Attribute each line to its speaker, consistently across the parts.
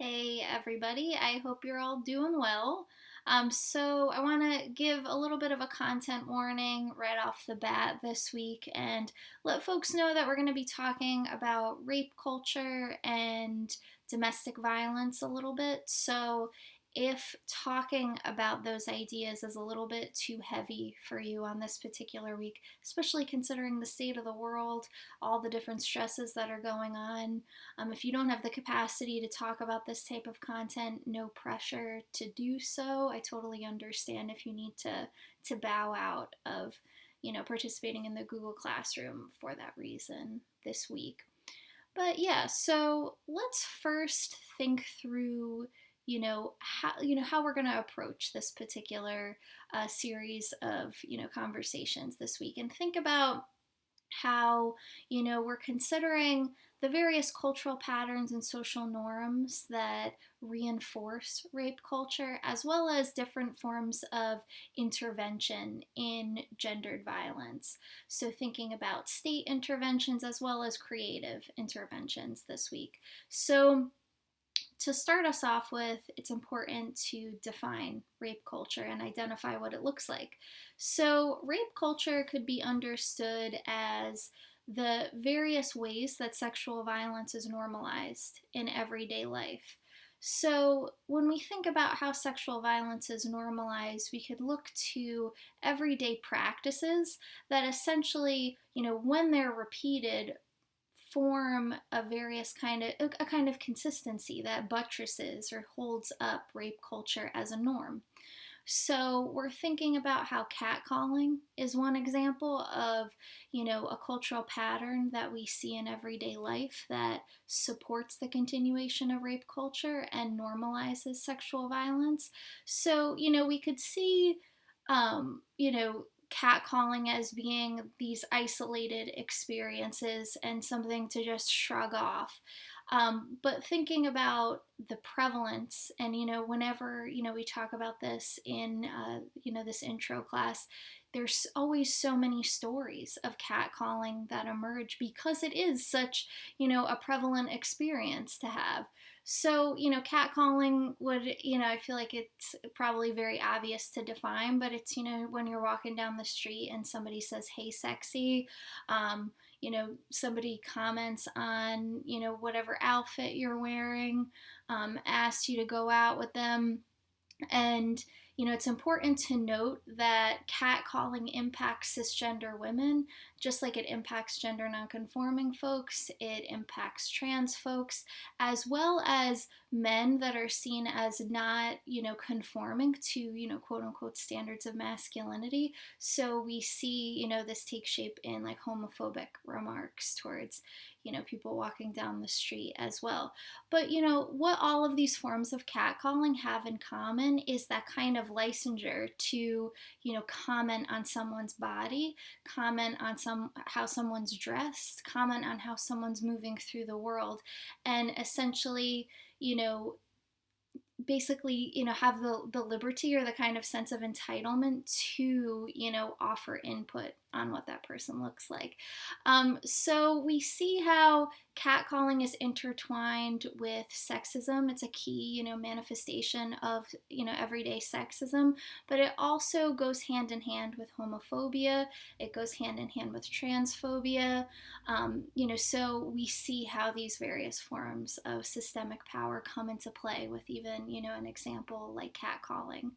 Speaker 1: Hey everybody, I hope you're all doing well. So I want to give a little bit of a content warning right off the bat this week and let folks know that we're going to be talking about rape culture and domestic violence a little bit. So if talking about those ideas is a little bit too heavy for you on this particular week, especially considering the state of the world, all the different stresses that are going on, if you don't have the capacity to talk about this type of content, no pressure to do so. I totally understand if you need to bow out of, participating in the Google Classroom for that reason this week. But yeah, so let's first think through how we're going to approach this particular series of conversations this week, and think about how we're considering the various cultural patterns and social norms that reinforce rape culture, as well as different forms of intervention in gendered violence. So thinking about state interventions as well as creative interventions this week. So to start us off with, it's important to define rape culture and identify what it looks like. So, rape culture could be understood as the various ways that sexual violence is normalized in everyday life. So, when we think about how sexual violence is normalized, we could look to everyday practices that essentially, when they're repeated, form a kind of consistency that buttresses or holds up rape culture as a norm. So we're thinking about how catcalling is one example of, a cultural pattern that we see in everyday life that supports the continuation of rape culture and normalizes sexual violence. So, we could see, catcalling as being these isolated experiences and something to just shrug off. But thinking about the prevalence, and whenever we talk about this in this intro class, there's always so many stories of catcalling that emerge because it is such a prevalent experience to have. So, catcalling would, I feel like it's probably very obvious to define, but it's, when you're walking down the street and somebody says, hey, sexy, somebody comments on, whatever outfit you're wearing, asks you to go out with them. And, it's important to note that catcalling impacts cisgender women, just like it impacts gender nonconforming folks, it impacts trans folks, as well as men that are seen as not, conforming to, quote unquote standards of masculinity. So we see, this take shape in like homophobic remarks towards, people walking down the street as well. But what all of these forms of catcalling have in common is that kind of licensure to, comment on someone's body, comment on how someone's dressed, comment on how someone's moving through the world, and essentially, basically, have the liberty or the kind of sense of entitlement to, offer input on what that person looks like. So we see how catcalling is intertwined with sexism. It's a key, manifestation of, everyday sexism, but it also goes hand in hand with homophobia. It goes hand in hand with transphobia. So we see how these various forms of systemic power come into play with even, an example like catcalling.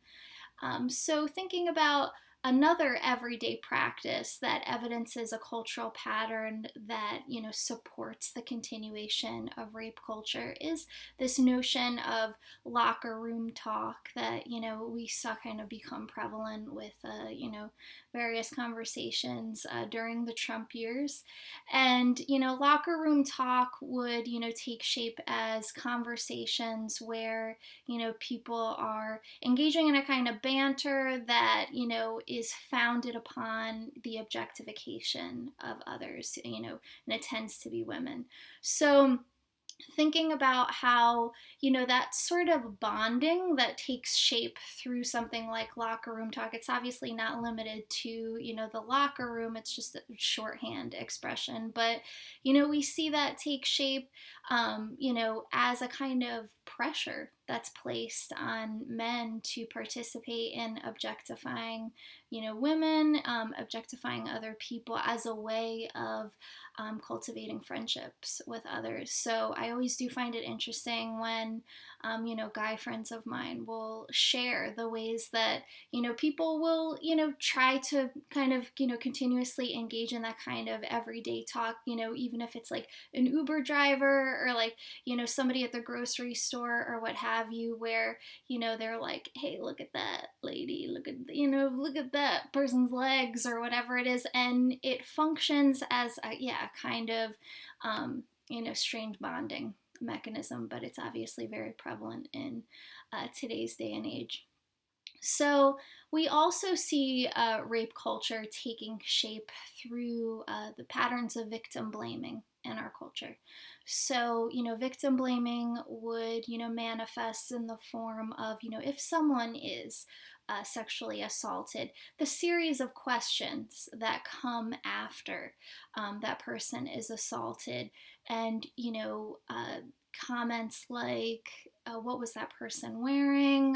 Speaker 1: So thinking about another everyday practice that evidences a cultural pattern that supports the continuation of rape culture is this notion of locker room talk that we saw kind of become prevalent with various conversations during the Trump years. And locker room talk would take shape as conversations where people are engaging in a kind of banter that is founded upon the objectification of others, and it tends to be women. So thinking about how, that sort of bonding that takes shape through something like locker room talk. It's obviously not limited to, the locker room, it's just a shorthand expression. But, we see that take shape, as a kind of pressure that's placed on men to participate in objectifying, women, objectifying other people as a way of cultivating friendships with others. So I always do find it interesting when, guy friends of mine will share the ways that, people will, try to kind of, continuously engage in that kind of everyday talk, even if it's like an Uber driver or like, somebody at the grocery store or what have you, where, they're like, hey, look at that lady, look at, look at that person's legs or whatever it is. And it functions as a kind of, strange bonding mechanism, but it's obviously very prevalent in today's day and age. So we also see rape culture taking shape through the patterns of victim blaming in our culture. So, victim blaming would, manifest in the form of, if someone is sexually assaulted, the series of questions that come after that person is assaulted, and, comments like, what was that person wearing?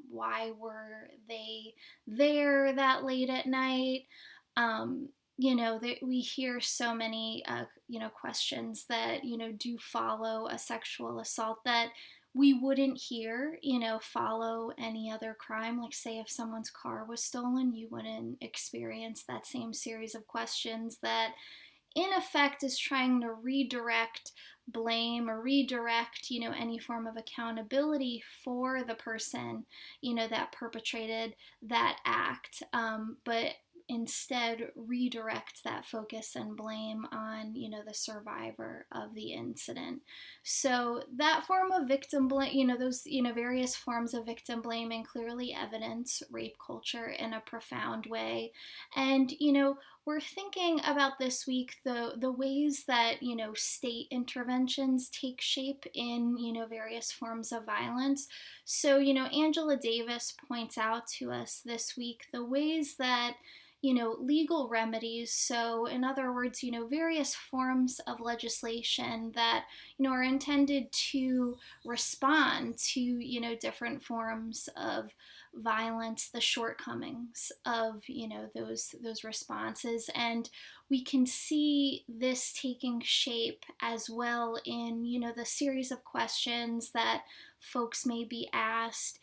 Speaker 1: Why were they there that late at night? We hear so many, questions that, do follow a sexual assault that we wouldn't hear, follow any other crime. Like, say, if someone's car was stolen, you wouldn't experience that same series of questions that in effect is trying to redirect blame or redirect, any form of accountability for the person, that perpetrated that act. But instead redirect that focus and blame on, the survivor of the incident. So that form of victim blame, those, various forms of victim blaming clearly evidence rape culture in a profound way. And, we're thinking about this week the ways that, state interventions take shape in, various forms of violence. So, Angela Davis points out to us this week the ways that, legal remedies, so in other words, various forms of legislation that, are intended to respond to, different forms of violence, the shortcomings of, those responses. And we can see this taking shape as well in, the series of questions that folks may be asked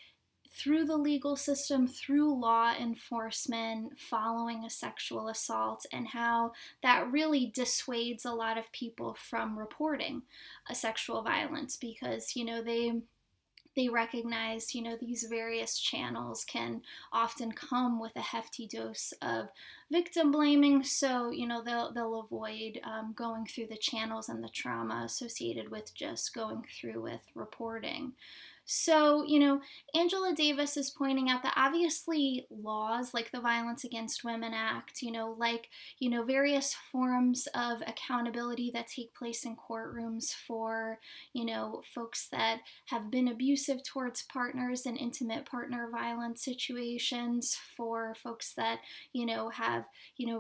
Speaker 1: through the legal system, through law enforcement, following a sexual assault, and how that really dissuades a lot of people from reporting a sexual violence because, they recognize, these various channels can often come with a hefty dose of victim blaming. So, they'll avoid going through the channels and the trauma associated with just going through with reporting. So, Angela Davis is pointing out that obviously laws like the Violence Against Women Act, various forms of accountability that take place in courtrooms for, folks that have been abusive towards partners in intimate partner violence situations, for folks that, have,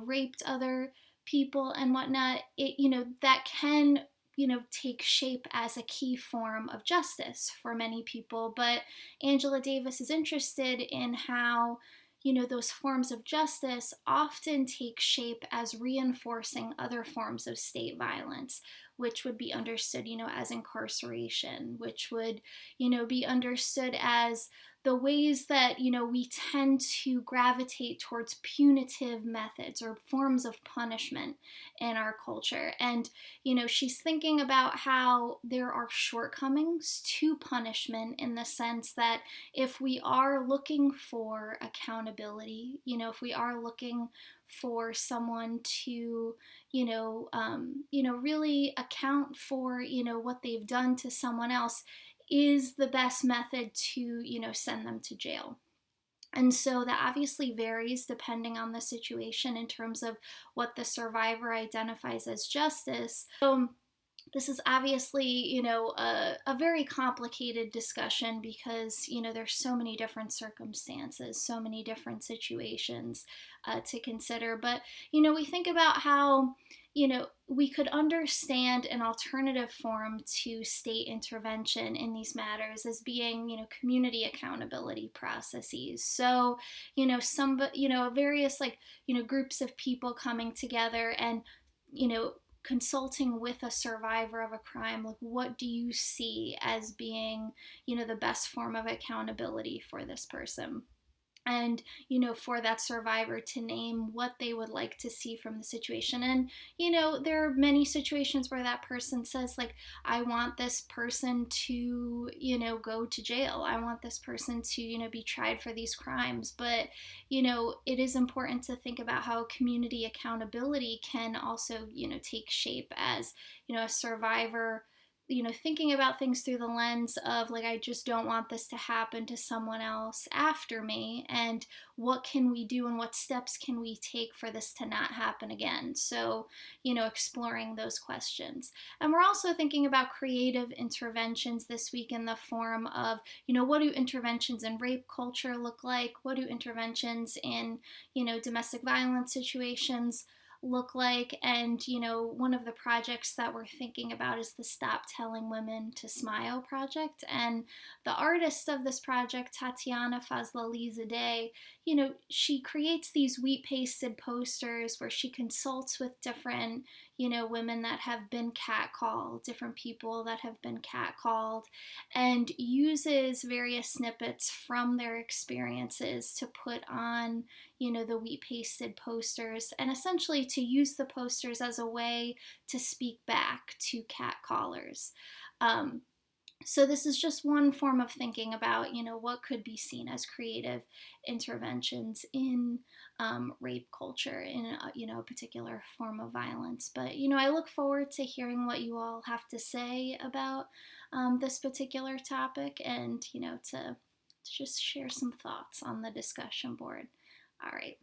Speaker 1: raped other people and whatnot, that can take shape as a key form of justice for many people. But Angela Davis is interested in how, those forms of justice often take shape as reinforcing other forms of state violence, which would be understood, as incarceration, which would, be understood as the ways that, we tend to gravitate towards punitive methods or forms of punishment in our culture. And, she's thinking about how there are shortcomings to punishment in the sense that if we are looking for accountability, if we are looking for someone to, really account for, what they've done to someone else, is the best method to, send them to jail. And so that obviously varies depending on the situation in terms of what the survivor identifies as justice. So This is obviously, a very complicated discussion because, there's so many different circumstances, so many different situations to consider. But, we think about how, we could understand an alternative form to state intervention in these matters as being, community accountability processes. So, various, like, groups of people coming together and, you know, consulting with a survivor of a crime, like, what do you see as being, the best form of accountability for this person? And, for that survivor to name what they would like to see from the situation. And, there are many situations where that person says, like, I want this person to, go to jail. I want this person to, be tried for these crimes. But, it is important to think about how community accountability can also, take shape as, a survivor, thinking about things through the lens of, like, I just don't want this to happen to someone else after me, and what can we do and what steps can we take for this to not happen again? So, exploring those questions. And we're also thinking about creative interventions this week in the form of, what do interventions in rape culture look like? What do interventions in, domestic violence situations look like? And, one of the projects that we're thinking about is the Stop Telling Women to Smile project. And the artist of this project, Tatiana Fazlalizadeh, she creates these wheat pasted posters where she consults with different, women that have been catcalled, different people that have been catcalled, and uses various snippets from their experiences to put on, the wheat pasted posters, and essentially to use the posters as a way to speak back to catcallers. So this is just one form of thinking about, what could be seen as creative interventions in rape culture, in a particular form of violence. But, I look forward to hearing what you all have to say about this particular topic, and, to just share some thoughts on the discussion board. All right.